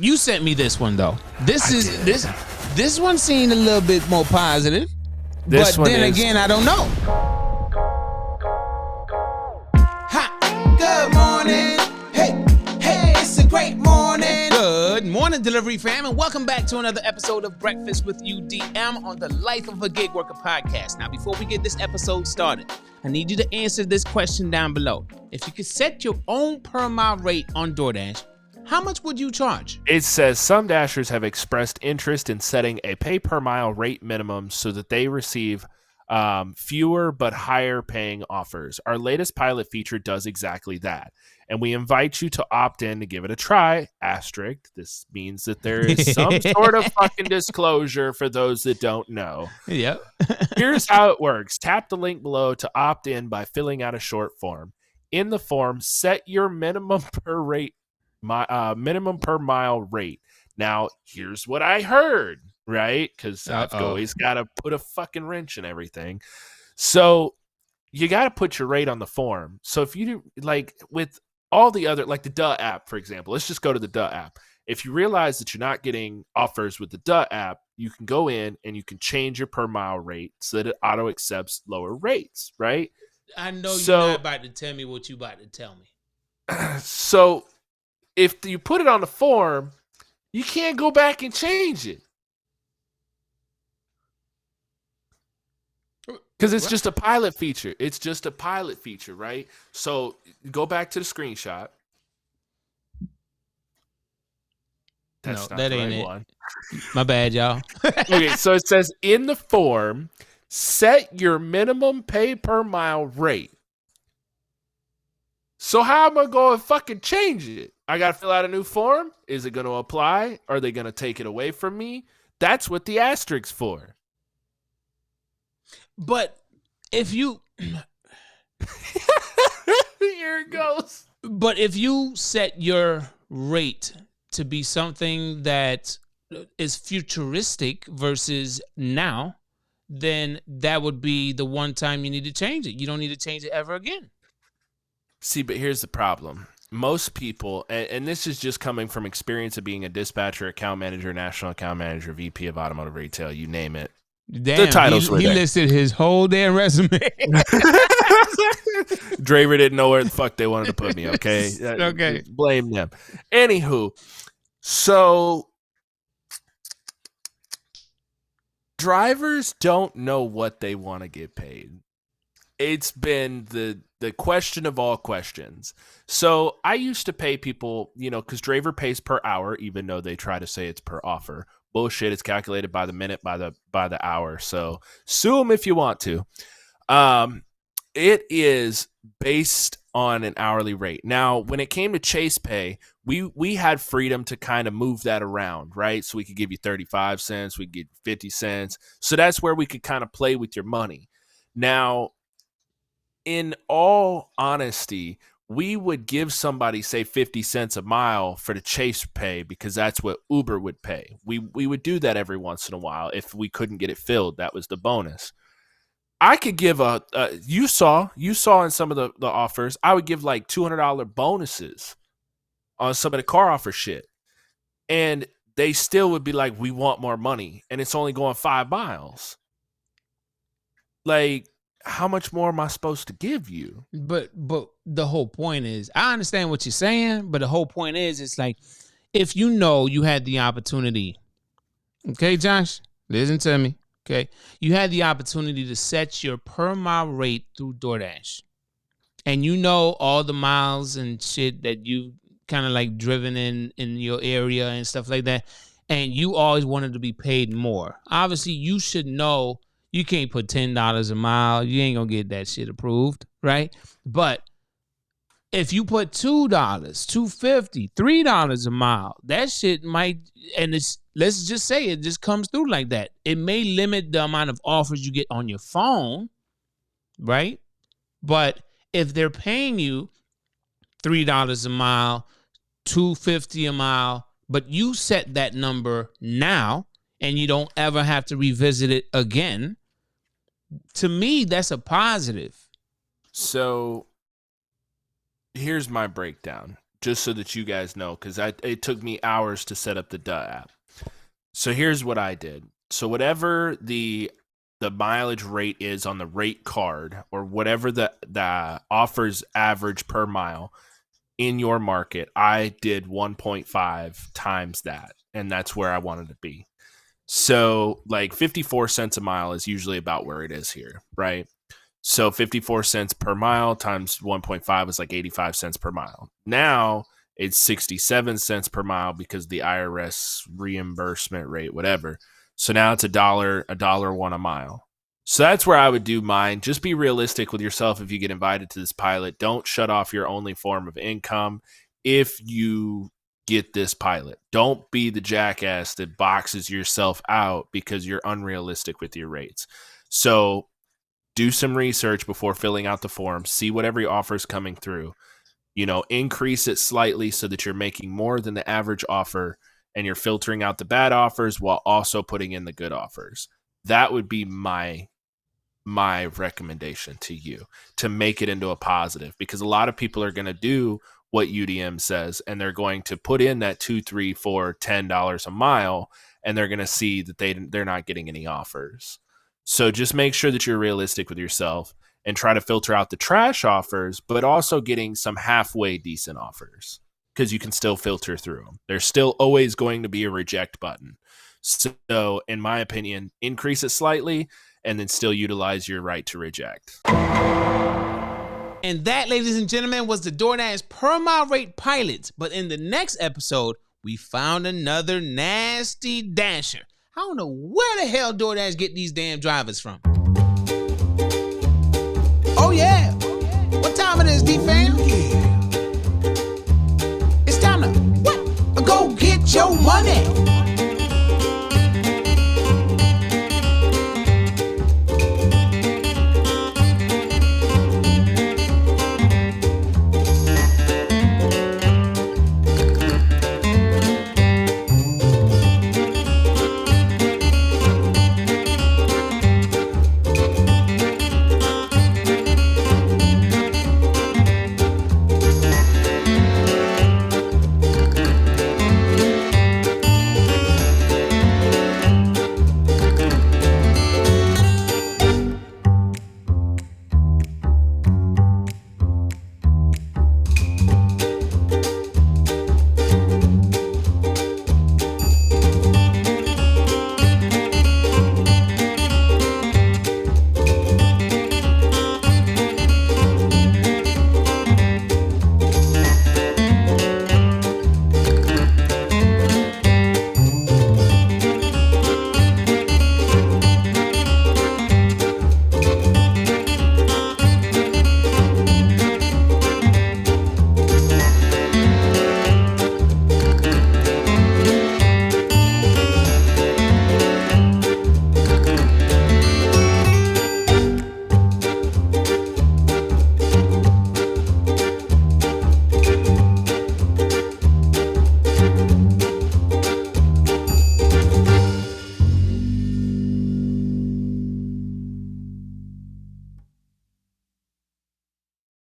You sent me this one though. This one seemed a little bit more positive. But then again, I don't know. Good morning. Hey, it's a great morning. Good morning, delivery fam, and welcome back to another episode of Breakfast with UDM on the Life of a Gig Worker podcast. Now, before we get this episode started, I need you to answer this question down below. If you could set your own per mile rate on DoorDash, how much would you charge? It says some Dashers have expressed interest in setting a pay per mile rate minimum so that they receive fewer but higher paying offers. Our latest pilot feature does exactly that. And we invite you to opt in to give it a try. Asterisk. This means that there is some sort of fucking disclosure for those that don't know. Yep. Here's how it works. Tap the link below to opt in by filling out a short form. In the form, set your minimum per mile rate. Now, here's what I heard, right? Because I've always got to put a fucking wrench in everything. So you got to put your rate on the form. So if you do, like with all the other, like the Duh app, for example, let's just go to the Duh app. If you realize that you're not getting offers with the Duh app, you can go in and you can change your per mile rate so that it auto accepts lower rates, right? I know you're not about to tell me what you about to tell me. So if you put it on the form, you can't go back and change it. Because it's just a pilot feature. It's just a pilot feature, right? So go back to the screenshot. That's no, not that the ain't right it. one. My bad, y'all. Okay, so it says in the form, set your minimum pay per mile rate. So how am I going to fucking change it? I got to fill out a new form? Is it going to apply? Are they going to take it away from me? That's what the asterisks for. But if you... Here it goes. But if you set your rate to be something that is futuristic versus now, then that would be the one time you need to change it. You don't need to change it ever again. See, but here's the problem. Most people, and this is just coming from experience of being a dispatcher, account manager, national account manager, VP of automotive retail, you name it. Damn, the titles he listed his whole damn resume. Draver didn't know where the fuck they wanted to put me, okay? Okay. Blame them. Anywho, so drivers don't know what they want to get paid. It's been the question of all questions. So I used to pay people, because Draver pays per hour, even though they try to say it's per offer. Bullshit. It's calculated by the minute, by the hour. So sue them if you want to. It is based on an hourly rate. Now, when it came to Chase Pay, we had freedom to kind of move that around, right? So we could give you 35 cents, we could give 50 cents. So that's where we could kind of play with your money. Now, in all honesty, we would give somebody, say, 50 cents a mile for the Chase Pay because that's what Uber would pay. We would do that every once in a while if we couldn't get it filled. That was the bonus. I could give you saw in some of the offers, I would give like $200 bonuses on some of the car offer shit. And they still would be like, we want more money. And it's only going 5 miles. Like, how much more am I supposed to give you? But the whole point is, I understand what you're saying, but the whole point is, it's like, if you had the opportunity, okay, Josh, listen to me, okay? You had the opportunity to set your per mile rate through DoorDash, and all the miles and shit that you kind of like driven in your area and stuff like that, and you always wanted to be paid more. Obviously, you should know you can't put $10 a mile. You ain't going to get that shit approved, right? But if you put $2, $2.50, $3 a mile, that shit might, and let's just say it just comes through like that. It may limit the amount of offers you get on your phone, right? But if they're paying you $3 a mile, $2.50 a mile, but you set that number now and you don't ever have to revisit it again, to me, that's a positive. So here's my breakdown. just so that you guys know, because it took me hours to set up the app. So here's what I did. So whatever the mileage rate is on the rate card, or whatever the offers average per mile in your market, I did 1.5 times that, and that's where I wanted to be. So like 54 cents a mile is usually about where it is here, right? So 54 cents per mile times 1.5 is like 85 cents per mile. Now it's 67 cents per mile because the IRS reimbursement rate, whatever. So now it's $1.01 a mile. So that's where I would do mine. Just be realistic with yourself if you get invited to this pilot. Don't shut off your only form of income if you get this pilot. Don't be the jackass that boxes yourself out because you're unrealistic with your rates. So do some research before filling out the form. See what every offer is coming through. Increase it slightly so that you're making more than the average offer, and you're filtering out the bad offers while also putting in the good offers. That would be my recommendation to you, to make it into a positive, because a lot of people are going to do what UDM says, and they're going to put in that $2, $3, $4, $10 a mile, and they're going to see that they're not getting any offers. So just make sure that you're realistic with yourself and try to filter out the trash offers, but also getting some halfway decent offers, because you can still filter through them. There's still always going to be a reject button. So in my opinion, increase it slightly and then still utilize your right to reject. And that, ladies and gentlemen, was the DoorDash per mile rate pilots. But in the next episode, we found another nasty dasher. I don't know where the hell DoorDash get these damn drivers from. Oh yeah. What time it is, D-Fam? Yeah. It's time to go get your money.